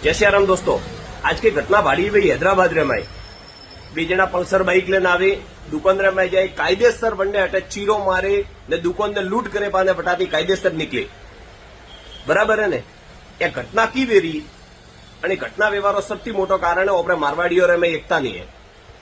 जय श्री राम दोस्तों। आज की घटना भाड़ी भाई हैदराबाद रमाई बे जना पल्सर बाइक लेने आवे दुकान रमाई जाए कायदेसर बनने हटे चीरो मारे ने दुकान ने लूट करे पाने बटाती कायदेसर निकले बराबर है ने ए घटना की वेरी અને ઘટના વ્યવહારો સૌથી મોટો કારણ આપણે મારવાડીઓ રમે એકતા નહીં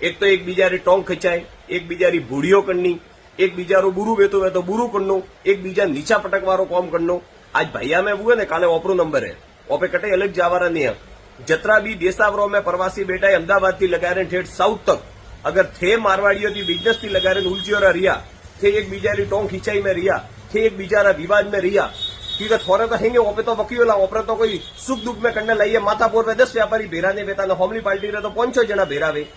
એક તો એક બીજારી ટોંગ ખચાય એક બીજારી ભૂડીઓ કરની એક બીજારું બુરું વેતો વેતો બુરું કરનું એક બીજા નીચા પટકવાળો કોમ કરનું आज भैया में हुए ने काले ओपरू नंबर है ओपे कटे अलग जावारा नहीं है जतरा भी देसावरो में प्रवासी बेटा अहमदाबाद थी लगा रहे ठेठ साउथ तक अगर थे मारवाड़ियों थी बिजनेस थी लगा रहे उलझियोरा रिया थे एक बीजारी टोंग खिंचाई में रिया थे एक बीजारा विवाद में रिया क्योंकि थोड़े तो हेंगे ओपे तो वकीला ओपरे तो कोई सुख दुख में करने लाइए माथापुर में 10 व्यापारी भेरा ने बेता होमली पार्टी रहे तो 5-6 जना भेरावे।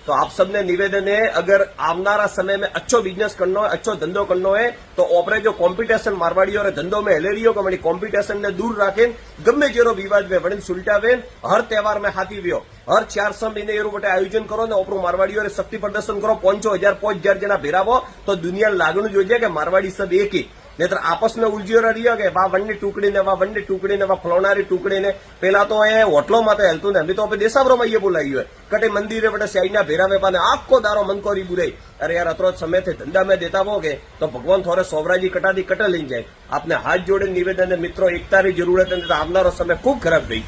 तो आप सबने निवेदन है अगर आवनारा समय में अच्छो बिजनेस करना है अच्छो धंधो करना है तो ओपरे जो कॉम्पिटिशन मारवाड़ियों और धंधो में हेलेरियो को बड़ी कॉम्पिटिशन ने दूर रखें गमे जेरो विवाद में वड़न सुलटावे हर त्यौहार में हाथी व्यो हर 400 महीने एरू बटे आयोजन करो ने ओपरू मारवाड़ियों और शक्ति प्रदर्शन करो 5,000 जना भेरावो तो दुनिया लागणु जोजे के मारवाड़ी सब एक ही नहीं तो आपस में उलझियो रही के वा वननी टुकड़ी ने वा वननी टुकड़ी ने वा फलोनारी टुकड़ी ने पेला तो होटलों में हेलतू ने अभी तो अपने देसावरो में ये बोलाई है कटे मंदिरे बटे स्याईना भेरा वेपा ने आखो दारो मनकोरी बुराई अरे यार अतरो समय थे धंधा में देता वो के तो भगवान थोड़े सोवराजी कटा दी कटा ली जाए आपने हाथ जोड़े निवेदन मित्रों एकता री जरूरत है आवनारो समय खूब खराब गई।